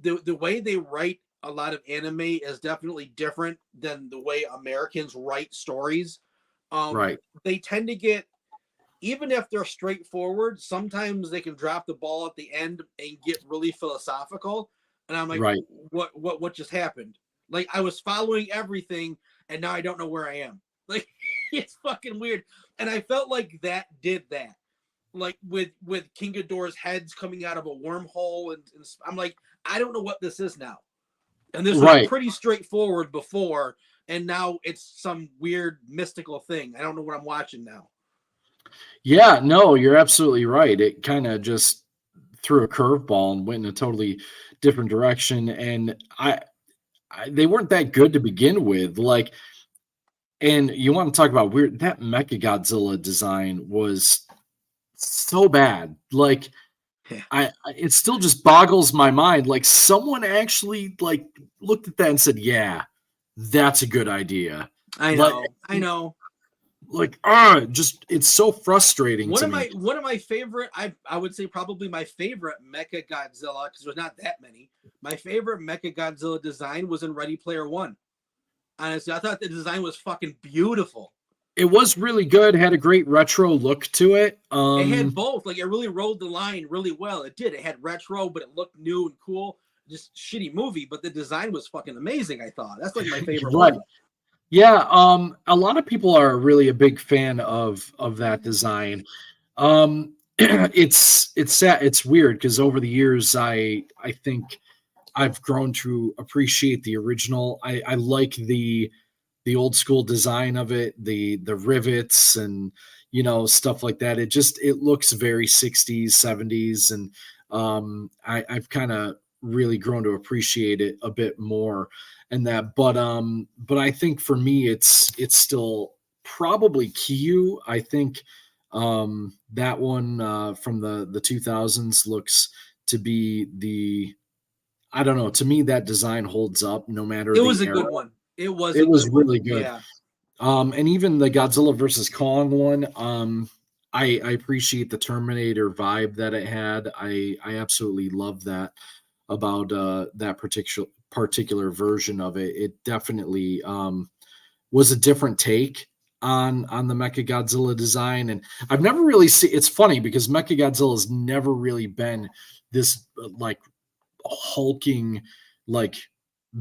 the way they write a lot of anime is definitely different than the way Americans write stories. They tend to get, even if they're straightforward, sometimes they can drop the ball at the end and get really philosophical. And I'm like, what just happened? Like I was following everything and now I don't know where I am. Like it's fucking weird. And I felt like that did that. Like with King Ghidorah's heads coming out of a wormhole. And I'm like, I don't know what this is now. And this was pretty straightforward before. And now it's some weird mystical thing. I don't know what I'm watching now. Yeah, no, you're absolutely right. It kind of just threw a curveball and went in a totally different direction. And they weren't that good to begin with. Like, and you want to talk about weird, that Mechagodzilla design was so bad. Like, it still just boggles my mind. Like, someone actually like looked at that and said, "Yeah, that's a good idea." I know. Like, just it's so frustrating. One of my favorite, I would say probably my favorite Mechagodzilla, because there's not that many. My favorite Mechagodzilla design was in Ready Player One. Honestly, I thought the design was fucking beautiful. It was really good. Had a great retro look to it. It had both. Like, it really rode the line really well. It did. It had retro, but it looked new and cool. Just shitty movie, but the design was fucking amazing. I thought that's like my favorite one. Yeah, a lot of people are really a big fan of that design. It's sad. It's weird because over the years, I think I've grown to appreciate the original. I like the old school design of it, the rivets and stuff like that. It looks very 60s, 70s, and I've kind of really grown to appreciate it a bit more. And that, but I think for me, it's still probably Kyu. I think that one from the 2000s looks to be I don't know. To me, that design holds up no matter. It was a good one. It was really good. Yeah. And even the Godzilla versus Kong one, I appreciate the Terminator vibe that it had. I absolutely love that about that particular version of it. It definitely was a different take on the Mechagodzilla design. And I've never really seen, it's funny because Mechagodzilla has never really been this like hulking like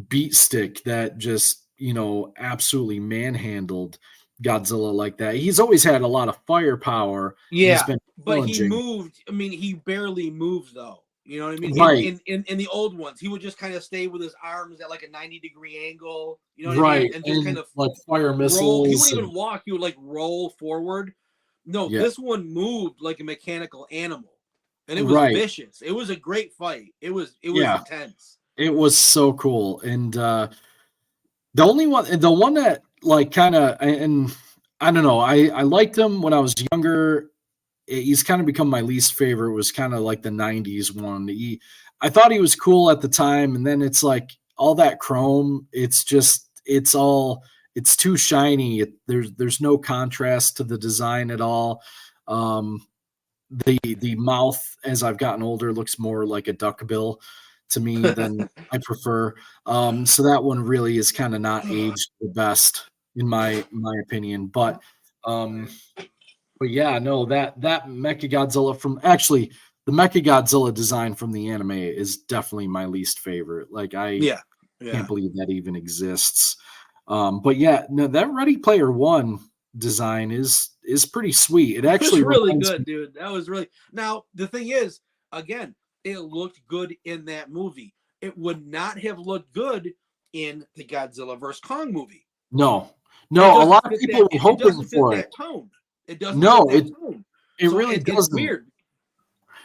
beat stick that just absolutely manhandled Godzilla like that. He's always had a lot of firepower. Yeah, He's been but he challenging. moved. I mean, he barely moved though. You know what I mean? Right. In the old ones, he would just kind of stay with his arms at like a 90-degree angle. You know what I Right. mean? And just kind of like fire roll. missiles. He wouldn't even walk. He would like roll forward. No, Yeah. this one moved like a mechanical animal, and it was Right. vicious. It was a great fight. It was Yeah. intense. It was so cool. And the one that like kind of, and I don't know, I liked him when I was younger. He's kind of become my least favorite. Was kind of like the 90s one. I thought he was cool at the time, and then it's like all that chrome, it's too shiny. There's no contrast to the design at all. The mouth, as I've gotten older, looks more like a duckbill to me than I prefer. So that one really is kind of not aged the best in my opinion. But yeah, no, that Mechagodzilla the Mechagodzilla design from the anime is definitely my least favorite. Like I can't believe that even exists. But yeah, no, that Ready Player One design is pretty sweet. It actually was really good, dude. That was really. Now the thing is, again, it looked good in that movie. It would not have looked good in the Godzilla vs. Kong movie. No, a lot of people were hoping for it. Tone. It doesn't. No, it really doesn't. It's weird.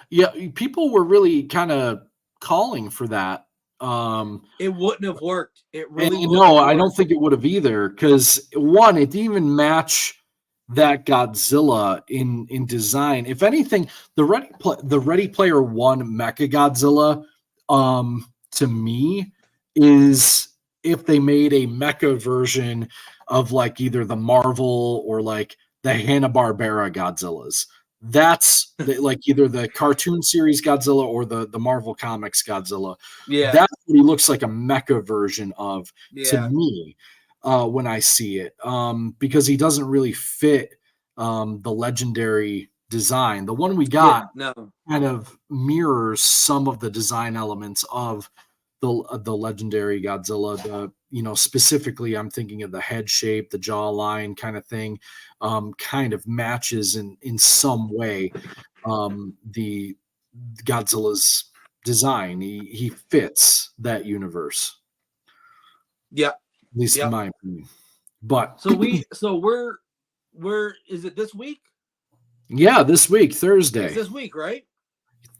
Yeah, people were really kind of calling for that. It wouldn't have worked. It really. I don't think it would have either. Because one, it didn't even match that Godzilla in design. If anything, the Ready Player One Mechagodzilla, to me, is if they made a mecha version of like either the Marvel or like the Hanna-Barbera Godzillas. That's like either the cartoon series Godzilla or the Marvel Comics Godzilla. Yeah, that's what he looks like, a mecha version of to me when I see it, because he doesn't really fit the legendary design. The one we got kind of mirrors some of the design elements of the legendary Godzilla. Specifically, I'm thinking of the head shape, the jawline kind of thing, kind of matches in some way the Godzilla's design. He fits that universe. Yeah, at least in my opinion. But so we're is it this week? Yeah, this week, Thursday. It's this week, right?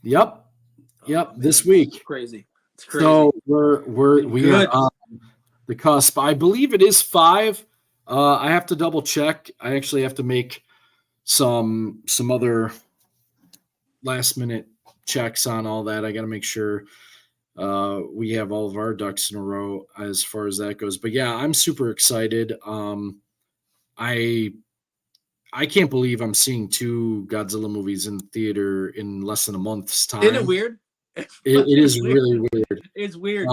Yep. This week. It's crazy. It's crazy. So we are on the cusp. I believe it is 5. I have to double check. I actually have to make some other last minute checks on all that. I got to make sure we have all of our ducks in a row as far as that goes. But yeah, I'm super excited. I can't believe I'm seeing 2 Godzilla movies in theater in less than a month's time. Isn't it weird? It is really weird. It's weird.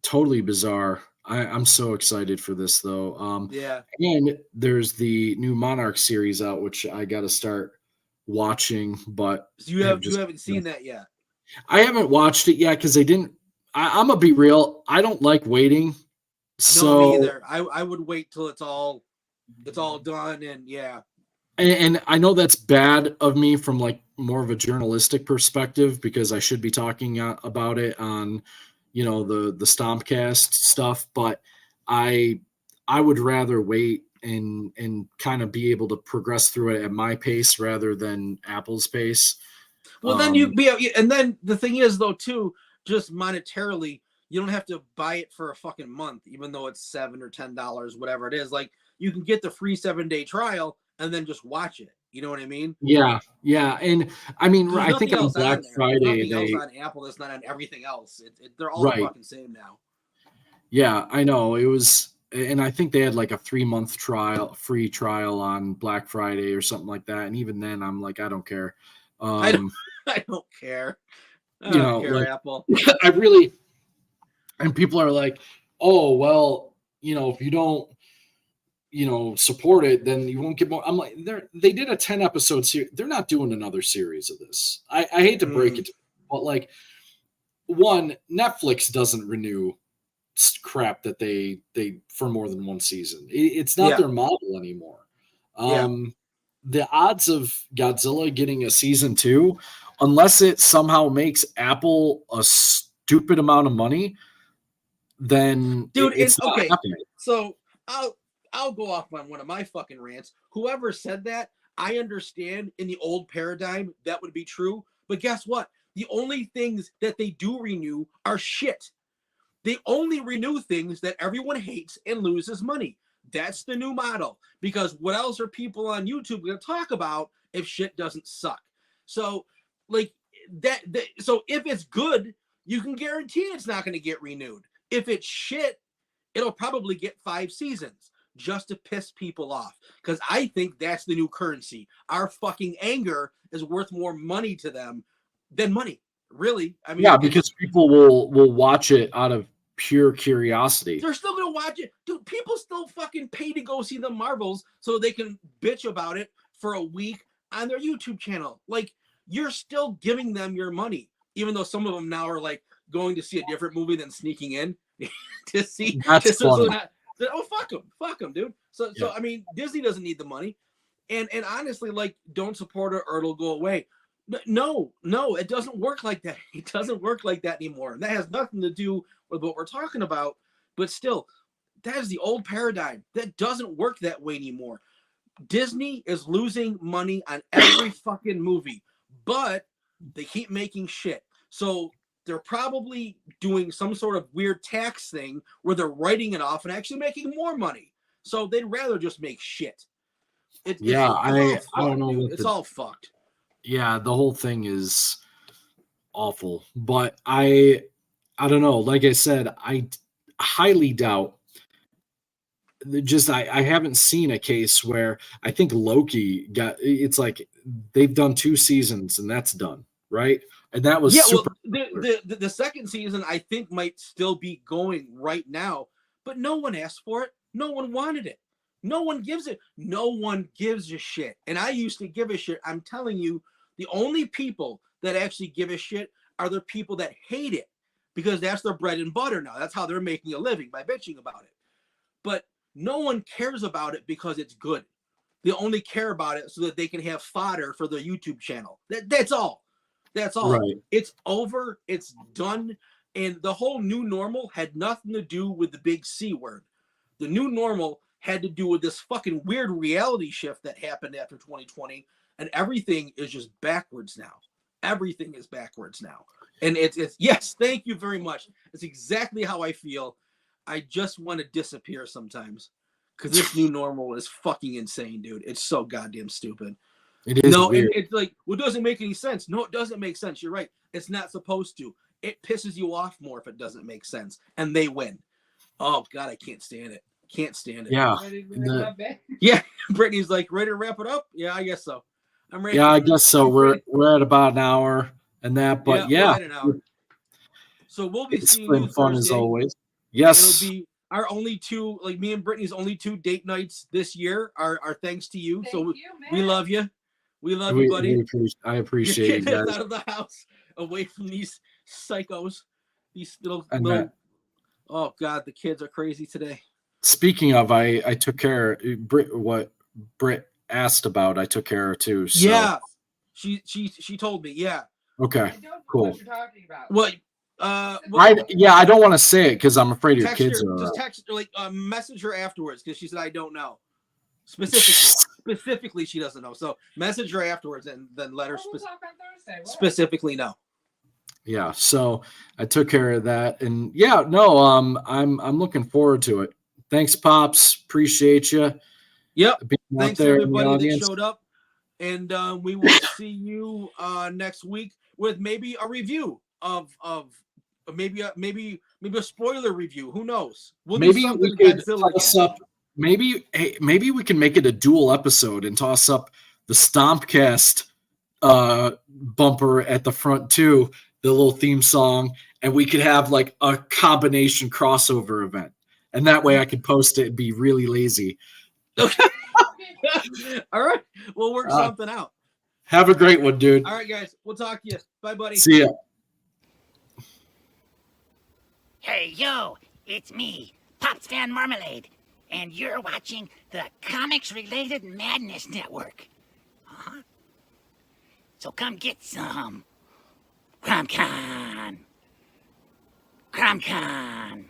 Totally bizarre. I'm so excited for this though. And there's the new Monarch series out, which I got to start watching. But you haven't seen that yet. I haven't watched it yet because they didn't. I'm gonna be real. I don't like waiting. So no, me either. I would wait till it's all done and And I know that's bad of me from like more of a journalistic perspective, because I should be talking about it on, the Stompcast stuff. But I would rather wait and kind of be able to progress through it at my pace rather than Apple's pace. Well, then and then the thing is though too, just monetarily, you don't have to buy it for a fucking month, even though it's $7 or $10, whatever it is. Like you can get the free 7-day trial and then just watch it. You know what I mean? Yeah. And I mean, I think on Black Friday, else on Apple that's not on everything else. They're all the fucking same now. Yeah, I know. It was, and I think they had like a 3-month free trial on Black Friday or something like that. And even then, I'm like, I don't care. I don't care. I don't care, like, Apple. I really, and people are like, oh, well, if you don't, support it, then you won't get more. I'm like, they did a 10-episode series. They're not doing another series of this. I hate to break it, but like, one, Netflix doesn't renew crap that they for more than one season. It's not their model anymore. The odds of Godzilla getting a season 2, unless it somehow makes Apple a stupid amount of money, then dude, it's not happening. So I'll go off on one of my fucking rants. Whoever said that, I understand in the old paradigm that would be true, but guess what? The only things that they do renew are shit. They only renew things that everyone hates and loses money. That's the new model, because what else are people on YouTube going to talk about if shit doesn't suck? So like that so if it's good, you can guarantee it's not going to get renewed. If it's shit, it'll probably get 5 seasons just to piss people off, because I think that's the new currency. Our fucking anger is worth more money to them than money. Really? I mean, yeah, because people will watch it out of pure curiosity. They're still gonna watch it, dude. People still fucking pay to go see the Marvels so they can bitch about it for a week on their YouTube channel. Like, you're still giving them your money, even though some of them now are like going to see a different movie than sneaking in to see. That's funny. Oh, fuck them, dude. So I mean, Disney doesn't need the money, and honestly, like, don't support it or it'll go away. No, it doesn't work like that. It doesn't work like that anymore. And that has nothing to do with what we're talking about. But still, that is the old paradigm. That doesn't work that way anymore. Disney is losing money on every fucking movie, but they keep making shit. So they're probably doing some sort of weird tax thing where they're writing it off and actually making more money. So they'd rather just make shit. I don't know. It's all fucked. Yeah, the whole thing is awful. But I don't know. Like I said, I highly doubt. I haven't seen a case where I think Loki got. It's like they've done 2 seasons and that's done, right? And that was super. Well, the second season I think might still be going right now, but no one asked for it. No one wanted it. No one gives it. No one gives a shit. And I used to give a shit. I'm telling you. The only people that actually give a shit are the people that hate it, because that's their bread and butter now. That's how they're making a living, by bitching about it. But no one cares about it because it's good. They only care about it so that they can have fodder for their YouTube channel. That's all. That's all. Right. It's over. It's done. And the whole new normal had nothing to do with the big C word. The new normal had to do with this fucking weird reality shift that happened after 2020. And everything is just backwards now. Everything is backwards now. And it's yes, thank you very much. It's exactly how I feel. I just want to disappear sometimes, because this new normal is fucking insane, dude. It's so goddamn stupid. It is. No, it's like, well, it doesn't make any sense. No, it doesn't make sense. You're right. It's not supposed to. It pisses you off more if it doesn't make sense. And they win. Oh, God, I can't stand it. Can't stand it. Yeah. Yeah. Brittany's like, ready to wrap it up? Yeah, I guess so. I'm ready. Yeah, I guess so. We're at about an hour and that, but yeah. So we'll be seeing you fun Thursday. As always. Yes. It'll be our only 2, like me and Brittany's only 2 date nights this year are thanks to you. So we love you. We love you, buddy. I appreciate it, guys. Out of the house, away from these psychos. These little oh God, the kids are crazy today. Speaking of, I took care of what Britt asked about. I took care of too. So. Yeah, she told me. Yeah. Okay. Cool. What you're talking about? What? I don't want to say it because I'm afraid your kids are. Just text her, like message her afterwards, because she said I don't know. Specifically, she doesn't know. So message her afterwards and then let her We'll talk on Thursday. specifically know. Yeah. So I took care of that, and yeah, no, I'm looking forward to it. Thanks, Pops. Appreciate you. Yep. Thanks everybody that showed up, and we will see you next week with maybe a review of maybe a spoiler review. Who knows? Maybe we could toss up. Maybe we can make it a dual episode and toss up the Stompcast bumper at the front too, the little theme song, and we could have like a combination crossover event. And that way I could post it and be really lazy. Okay. All right. We'll work something out. Have a great one, dude. All right, guys. We'll talk to you. Bye, buddy. See ya. Hey, yo, It's me, Pops Van Marmalade, and you're watching the Comics-Related Madness Network. Uh-huh. So come get some. CromCon. CromCon.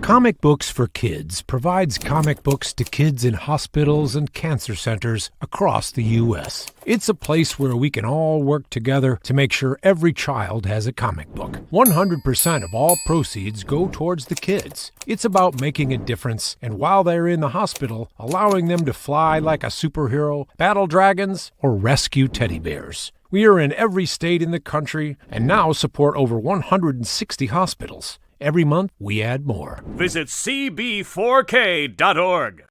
Comic Books for Kids provides comic books to kids in hospitals and cancer centers across the U.S. It's a place where we can all work together to make sure every child has a comic book. 100% of all proceeds go towards the kids. It's about making a difference, and while they're in the hospital, allowing them to fly like a superhero, battle dragons, or rescue teddy bears. We are in every state in the country and now support over 160 hospitals. Every month, we add more. Visit cb4k.org.